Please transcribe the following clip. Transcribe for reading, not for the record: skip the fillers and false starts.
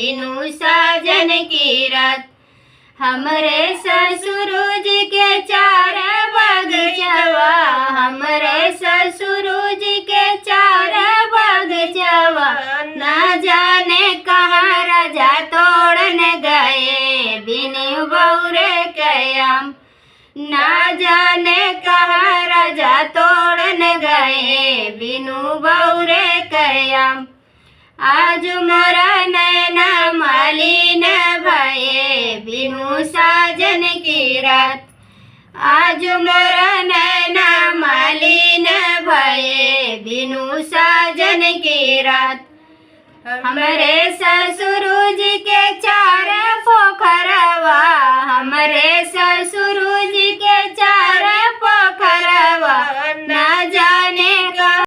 बिनु साजन की रात। हमरे ससुरुज के चार बगचवा, हमरे ससुरुज के चार बगचवा, न जाने कहाँ राजा तोड़न गए बिनु बौरे कयाम। न जाने कहाँ राजा तोड़न गए बिनु बौरे कयाम। आज मोरा नैना मालिन भये बिनु साजन की रात। आज मोरा नैना मालिन भये बिनु साजन की रात। हमरे ससुरुज के चार पोखरवा, हमरे ससुर